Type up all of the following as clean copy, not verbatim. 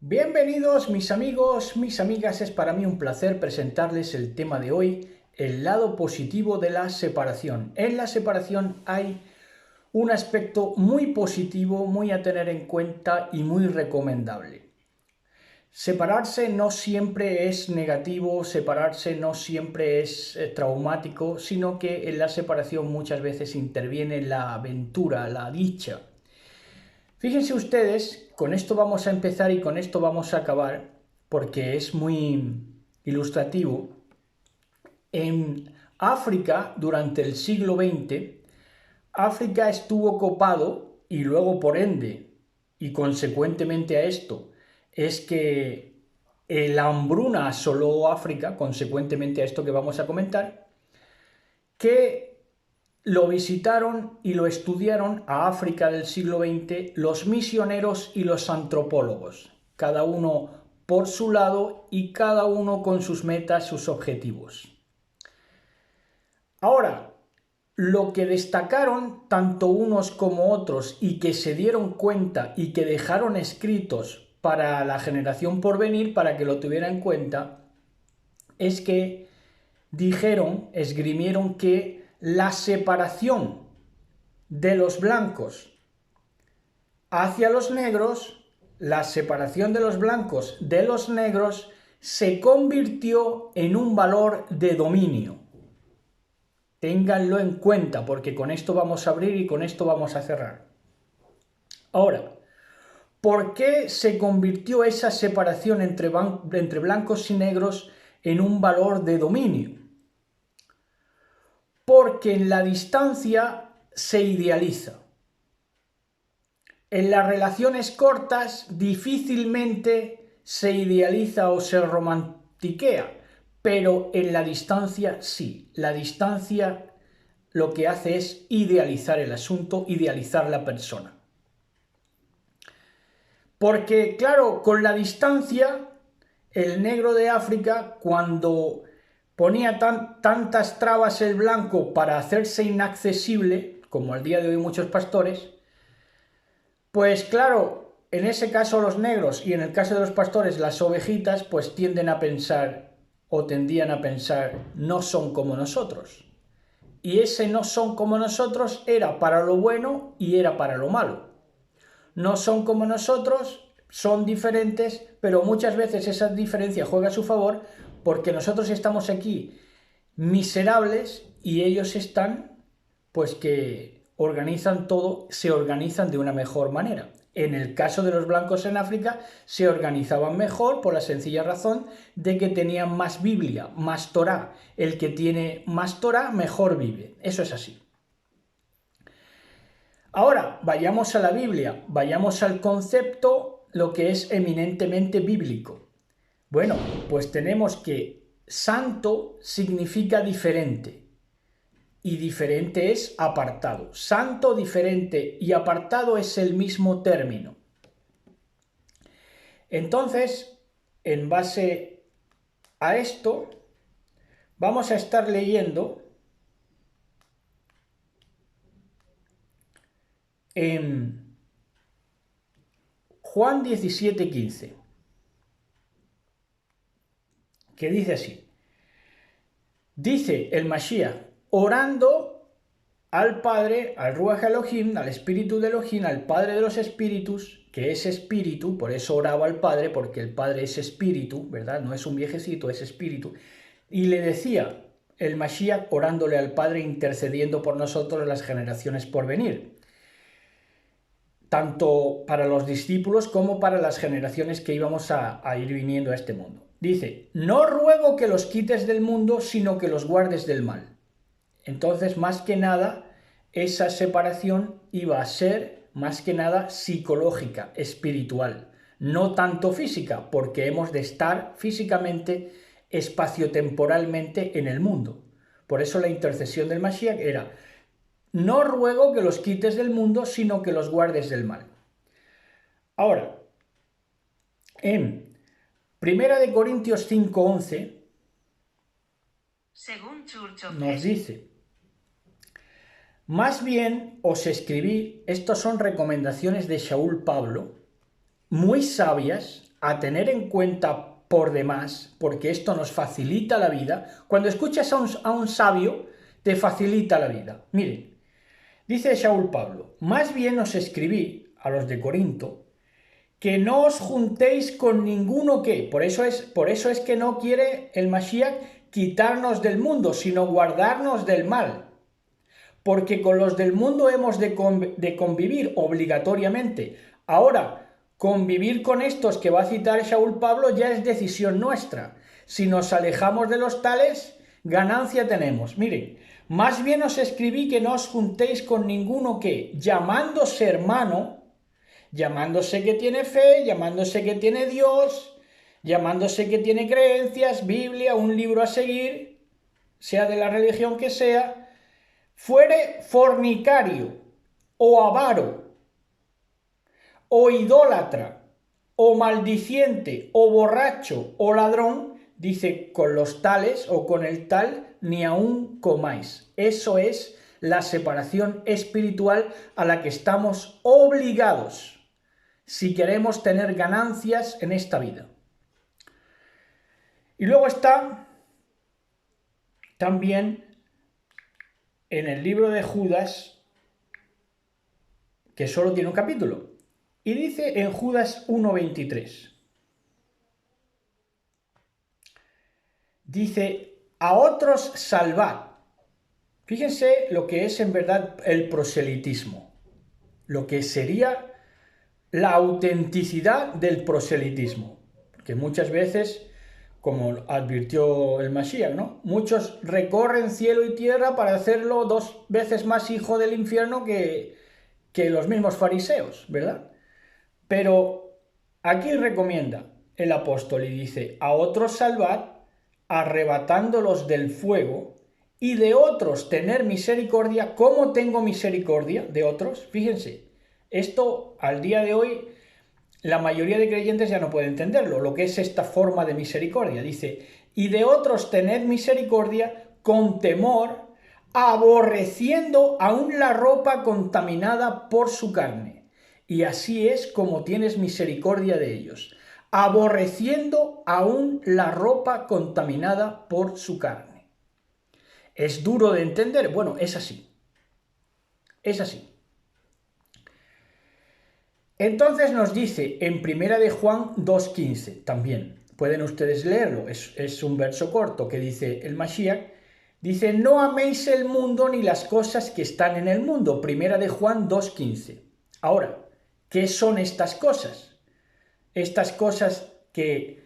Bienvenidos mis amigos, mis amigas, es para mí un placer presentarles el tema de hoy, el lado positivo de la separación. En la separación hay un aspecto muy positivo, muy a tener en cuenta y muy recomendable. Separarse no siempre es negativo, separarse no siempre es traumático, sino que en la separación muchas veces interviene la aventura, la dicha. Fíjense ustedes, con esto vamos a empezar y con esto vamos a acabar, porque es muy ilustrativo. En África, durante el siglo XX, África estuvo copado y luego por ende, y consecuentemente a esto, es que la hambruna asoló África, consecuentemente a esto que vamos a comentar, que lo visitaron y lo estudiaron a África del siglo XX los misioneros y los antropólogos, cada uno por su lado y cada uno con sus metas, sus objetivos. Ahora, lo que destacaron tanto unos como otros y que se dieron cuenta y que dejaron escritos para la generación por venir, para que lo tuviera en cuenta, es que dijeron, esgrimieron que la separación de los blancos hacia los negros, la separación de los blancos de los negros se convirtió en un valor de dominio. Ténganlo en cuenta porque con esto vamos a abrir y con esto vamos a cerrar. Ahora, ¿por qué se convirtió esa separación entre blancos y negros en un valor de dominio? Porque en la distancia se idealiza. En las relaciones cortas difícilmente se idealiza o se romantiquea, pero en la distancia sí. La distancia lo que hace es idealizar el asunto, idealizar la persona. Porque, claro, con la distancia, el negro de África, cuando ponía tantas trabas el blanco para hacerse inaccesible, como al día de hoy muchos pastores, pues claro, en ese caso los negros y en el caso de los pastores las ovejitas, pues tienden a pensar o tendían a pensar, no son como nosotros. Y ese no son como nosotros era para lo bueno y era para lo malo. No son como nosotros, son diferentes, pero muchas veces esa diferencia juega a su favor porque nosotros estamos aquí miserables y ellos están, pues que organizan todo, se organizan de una mejor manera. En el caso de los blancos en África se organizaban mejor por la sencilla razón de que tenían más Biblia, más Torá. El que tiene más Torá mejor vive. Eso es así. Ahora, vayamos a la Biblia, vayamos al concepto, lo que es eminentemente bíblico. Bueno, pues tenemos que santo significa diferente. Y diferente es apartado. Santo, diferente y apartado es el mismo término. Entonces, en base a esto, vamos a estar leyendo en Juan 17:15, que dice así. Dice el Mashiach, orando al Padre, al Ruach Elohim, al Espíritu de Elohim, al Padre de los Espíritus, que es Espíritu, por eso oraba al Padre, porque el Padre es Espíritu, ¿verdad? No es un viejecito, es Espíritu. Y le decía el Mashiach orándole al Padre, intercediendo por nosotros en las generaciones por venir, tanto para los discípulos como para las generaciones que íbamos a ir viniendo a este mundo. Dice, no ruego que los quites del mundo, sino que los guardes del mal. Entonces, más que nada, esa separación iba a ser, más que nada, psicológica, espiritual, no tanto física, porque hemos de estar físicamente, espaciotemporalmente en el mundo. Por eso la intercesión del Mashiach era, no ruego que los quites del mundo, sino que los guardes del mal. Ahora, en 1 Corintios 5:11 nos dice, más bien os escribí, estos son recomendaciones de Shaul Pablo, muy sabias, a tener en cuenta por demás, porque esto nos facilita la vida. Cuando escuchas a un sabio, te facilita la vida. Miren, dice Saúl Pablo, más bien os escribí a los de Corinto, que no os juntéis con ninguno que, por eso es que no quiere el Mashiach quitarnos del mundo, sino guardarnos del mal. Porque con los del mundo hemos de convivir obligatoriamente. Ahora, convivir con estos que va a citar Saúl Pablo ya es decisión nuestra. Si nos alejamos de los tales, ganancia tenemos. Miren, más bien os escribí que no os juntéis con ninguno que, llamándose hermano, llamándose que tiene fe, llamándose que tiene Dios, llamándose que tiene creencias, Biblia, un libro a seguir, sea de la religión que sea, fuere fornicario, o avaro, o idólatra, o maldiciente, o borracho, o ladrón, dice, con los tales o con el tal, ni aun comáis. Eso es la separación espiritual a la que estamos obligados si queremos tener ganancias en esta vida. Y luego está también en el libro de Judas, que solo tiene un capítulo, y dice en Judas 1:23, dice, a otros salvad. Fíjense lo que es en verdad el proselitismo, lo que sería la autenticidad del proselitismo, porque muchas veces, como advirtió el Mashiach, ¿no?, muchos recorren cielo y tierra para hacerlo 2 veces más hijo del infierno que los mismos fariseos, ¿verdad? Pero aquí recomienda el apóstol y dice, a otros salvad, arrebatándolos del fuego, y de otros tener misericordia. ¿Cómo tengo misericordia de otros? Fíjense, esto al día de hoy la mayoría de creyentes ya no puede entenderlo, lo que es esta forma de misericordia. Dice, y de otros tened misericordia con temor, aborreciendo aún la ropa contaminada por su carne. Y así es como tienes misericordia de ellos, aborreciendo aún la ropa contaminada por su carne. ¿Es duro de entender? Bueno, es así. Es así. Entonces nos dice en 1 de Juan 2:15, también, pueden ustedes leerlo, es un verso corto que dice el Mashiach, dice, no améis el mundo ni las cosas que están en el mundo, 1 de Juan 2:15. Ahora, ¿qué son estas cosas? Estas cosas que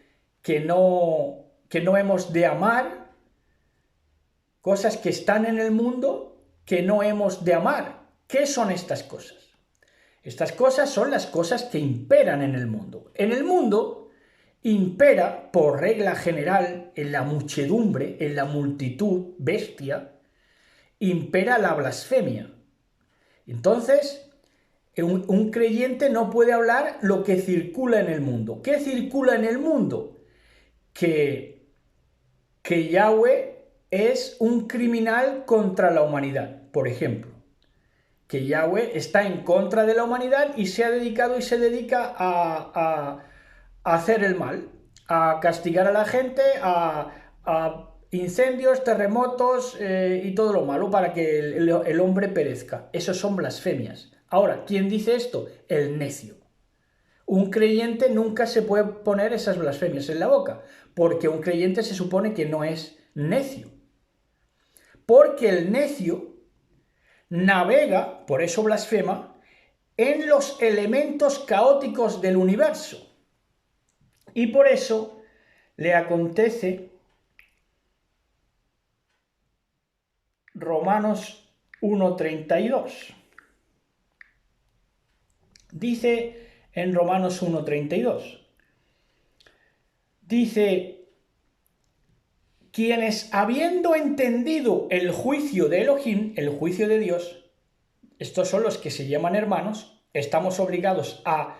no hemos de amar, cosas que están en el mundo que no hemos de amar. ¿Qué son estas cosas? Estas cosas son las cosas que imperan en el mundo. En el mundo impera, por regla general, en la muchedumbre, en la multitud, bestia, impera la blasfemia. Entonces, un creyente no puede hablar lo que circula en el mundo. ¿Qué circula en el mundo? Que Yahweh es un criminal contra la humanidad, por ejemplo. Que Yahweh está en contra de la humanidad y se ha dedicado y se dedica a hacer el mal, a castigar a la gente, a incendios, terremotos y todo lo malo para que el hombre perezca. Esos son blasfemias. Ahora, ¿quién dice esto? El necio. Un creyente nunca se puede poner esas blasfemias en la boca, porque un creyente se supone que no es necio. Porque el necio navega, por eso blasfema, en los elementos caóticos del universo. Y por eso le acontece Romanos 1:32. Dice en Romanos 1:32, dice, quienes habiendo entendido el juicio de Elohim, el juicio de Dios, estos son los que se llaman hermanos, estamos obligados a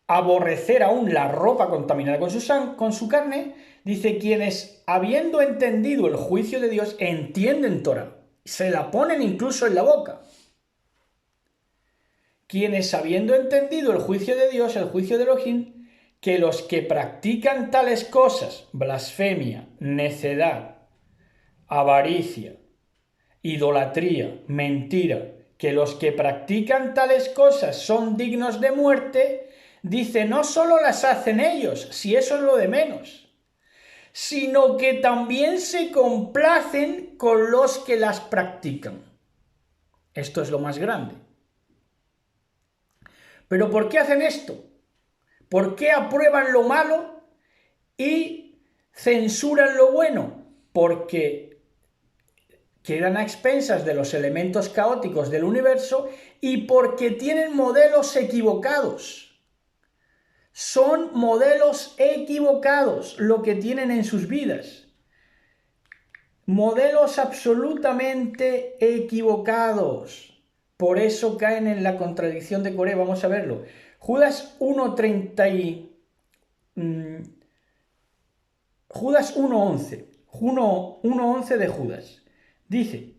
aborrecer aún la ropa contaminada con su carne, dice, quienes habiendo entendido el juicio de Dios, entienden Torah, se la ponen incluso en la boca. Quienes habiendo entendido el juicio de Dios, el juicio de Elohim, que los que practican tales cosas, blasfemia, necedad, avaricia, idolatría, mentira, que los que practican tales cosas son dignos de muerte, dice, no solo las hacen ellos, si eso es lo de menos, sino que también se complacen con los que las practican. Esto es lo más grande. ¿Pero por qué hacen esto? ¿Por qué aprueban lo malo y censuran lo bueno? Porque quedan a expensas de los elementos caóticos del universo y porque tienen modelos equivocados. Son modelos equivocados lo que tienen en sus vidas. Modelos absolutamente equivocados. Por eso caen en la contradicción de Coré. Vamos a verlo. Judas 1.30 Judas 1.11. 1.11 de Judas. Dice,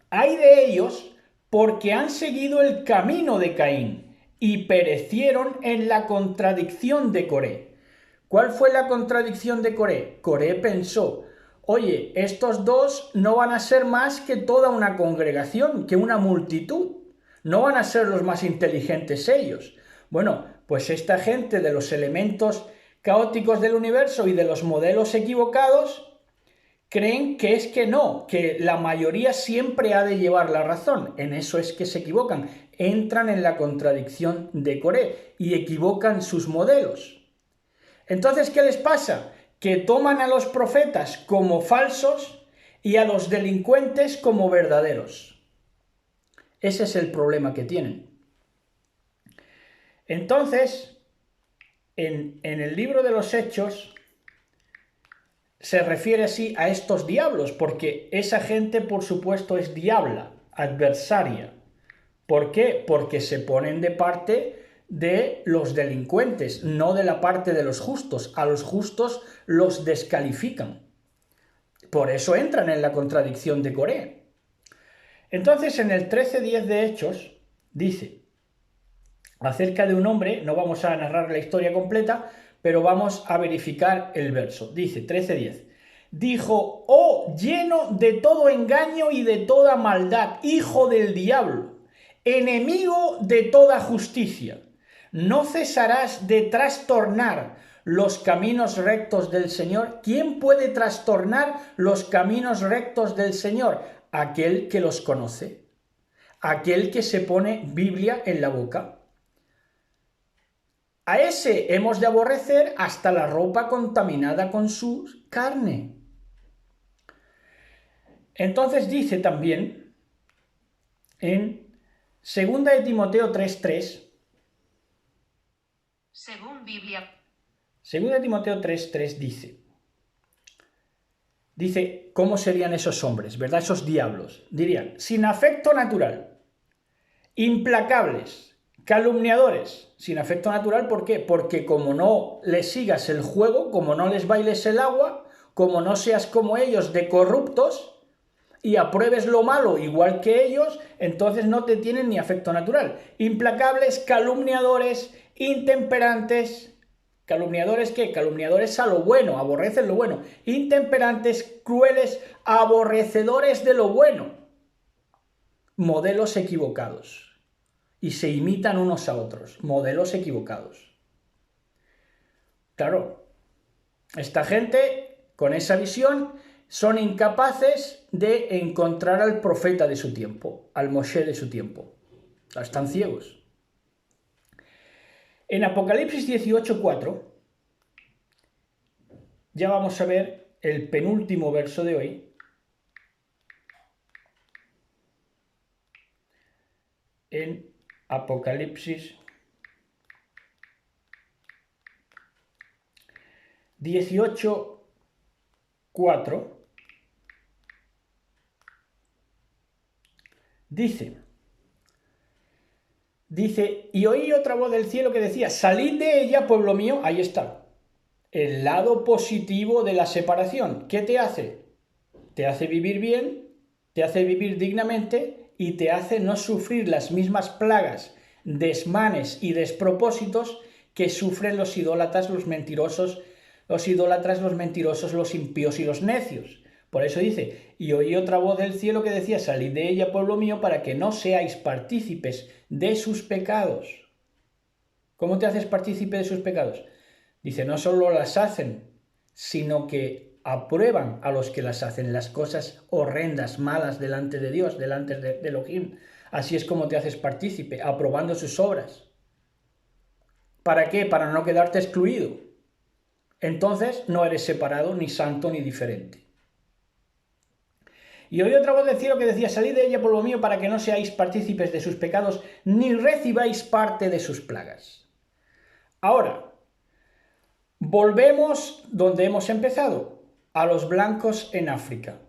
hay de ellos porque han seguido el camino de Caín y perecieron en la contradicción de Coré. ¿Cuál fue la contradicción de Coré? Coré pensó, oye, estos dos no van a ser más que toda una congregación, que una multitud. No van a ser los más inteligentes ellos. Bueno, pues esta gente de los elementos caóticos del universo y de los modelos equivocados creen que es que no, que la mayoría siempre ha de llevar la razón. En eso es que se equivocan. Entran en la contradicción de Coré y equivocan sus modelos. Entonces, ¿qué les pasa? Que toman a los profetas como falsos y a los delincuentes como verdaderos. Ese es el problema que tienen. Entonces, en el libro de los Hechos se refiere así a estos diablos, porque esa gente, por supuesto, es diabla, adversaria. ¿Por qué? Porque se ponen de parte de los delincuentes, no de la parte de los justos. A los justos los descalifican. Por eso entran en la contradicción de Coré. Entonces, en el 13:10 de Hechos, dice acerca de un hombre, no vamos a narrar la historia completa, pero vamos a verificar el verso. Dice 13:10. Dijo, oh, lleno de todo engaño y de toda maldad, hijo del diablo, enemigo de toda justicia, ¿no cesarás de trastornar los caminos rectos del Señor? ¿Quién puede trastornar los caminos rectos del Señor? Aquel que los conoce, aquel que se pone Biblia en la boca. A ese hemos de aborrecer hasta la ropa contaminada con su carne. Entonces dice también en 2 de Timoteo 3:3, según Biblia. 2 de Timoteo 3:3 dice cómo serían esos hombres, ¿verdad? Esos diablos. Dirían, sin afecto natural, implacables, calumniadores. Sin afecto natural, ¿por qué? Porque como no les sigas el juego, como no les bailes el agua, como no seas como ellos de corruptos y apruebes lo malo igual que ellos, entonces no te tienen ni afecto natural. Implacables, calumniadores, intemperantes. ¿Calumniadores qué? Calumniadores a lo bueno, aborrecen lo bueno. Intemperantes, crueles, aborrecedores de lo bueno. Modelos equivocados. Y se imitan unos a otros. Modelos equivocados. Claro, esta gente con esa visión son incapaces de encontrar al profeta de su tiempo, al Moshe de su tiempo. Están ciegos. En Apocalipsis 18:4, ya vamos a ver el penúltimo verso de hoy. En Apocalipsis 18:4 dice, y oí otra voz del cielo que decía, salid de ella, pueblo mío. Ahí está, el lado positivo de la separación. ¿Qué te hace? Te hace vivir bien, te hace vivir dignamente y te hace no sufrir las mismas plagas, desmanes y despropósitos que sufren los idólatras, los mentirosos, los impíos y los necios. Por eso dice, y oí otra voz del cielo que decía, salid de ella, pueblo mío, para que no seáis partícipes de sus pecados. ¿Cómo te haces partícipe de sus pecados? Dice, no solo las hacen, sino que aprueban a los que las hacen, las cosas horrendas, malas delante de Dios, delante de Elohim. Así es como te haces partícipe, aprobando sus obras. ¿Para qué? Para no quedarte excluido. Entonces no eres separado, ni santo, ni diferente. Y oí otra voz del cielo que decía, salid de ella, pueblo mío, para que no seáis partícipes de sus pecados, ni recibáis parte de sus plagas. Ahora, volvemos donde hemos empezado, a los blancos en África.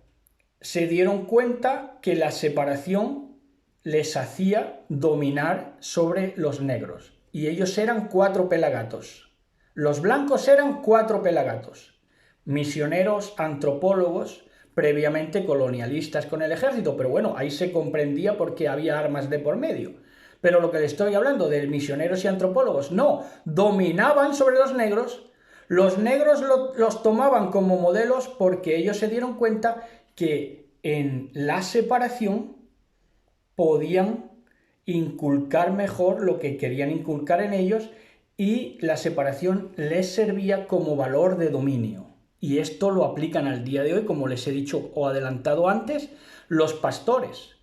Se dieron cuenta que la separación les hacía dominar sobre los negros. Y ellos eran 4 pelagatos. Los blancos eran 4 pelagatos. Misioneros, antropólogos, previamente colonialistas con el ejército, pero bueno, ahí se comprendía porque había armas de por medio. Pero lo que le estoy hablando de misioneros y antropólogos, no, dominaban sobre los negros los tomaban como modelos porque ellos se dieron cuenta que en la separación podían inculcar mejor lo que querían inculcar en ellos y la separación les servía como valor de dominio. Y esto lo aplican al día de hoy, como les he dicho o adelantado antes, los pastores.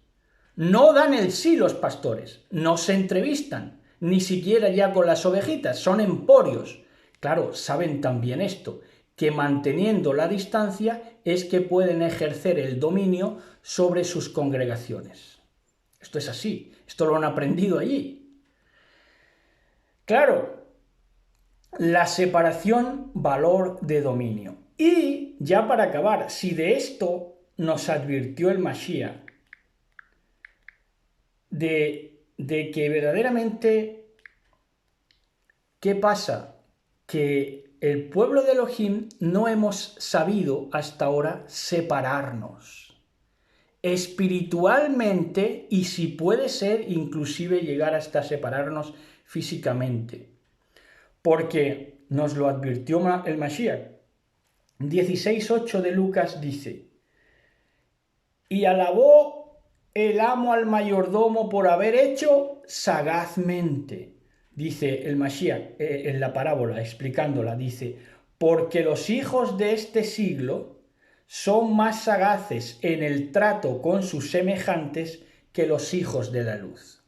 No dan el sí los pastores, no se entrevistan, ni siquiera ya con las ovejitas, son emporios. Claro, saben también esto, que manteniendo la distancia es que pueden ejercer el dominio sobre sus congregaciones. Esto es así, esto lo han aprendido allí. Claro, la separación, valor de dominio. Y ya para acabar, si de esto nos advirtió el Mashiach, de que verdaderamente, ¿qué pasa? Que el pueblo de Elohim no hemos sabido hasta ahora separarnos espiritualmente y si puede ser inclusive llegar hasta separarnos físicamente. Porque nos lo advirtió el Mashiach. 16:8 de Lucas dice, y alabó el amo al mayordomo por haber hecho sagazmente. Dice el Mashiach en la parábola, explicándola, dice, porque los hijos de este siglo son más sagaces en el trato con sus semejantes que los hijos de la luz.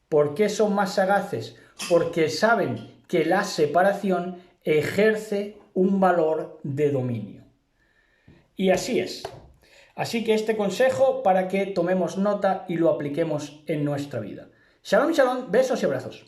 ¿Por qué son más sagaces? Porque saben que la separación ejerce un valor de dominio. Y así es. Así que este consejo para que tomemos nota y lo apliquemos en nuestra vida. Shalom, shalom, besos y abrazos.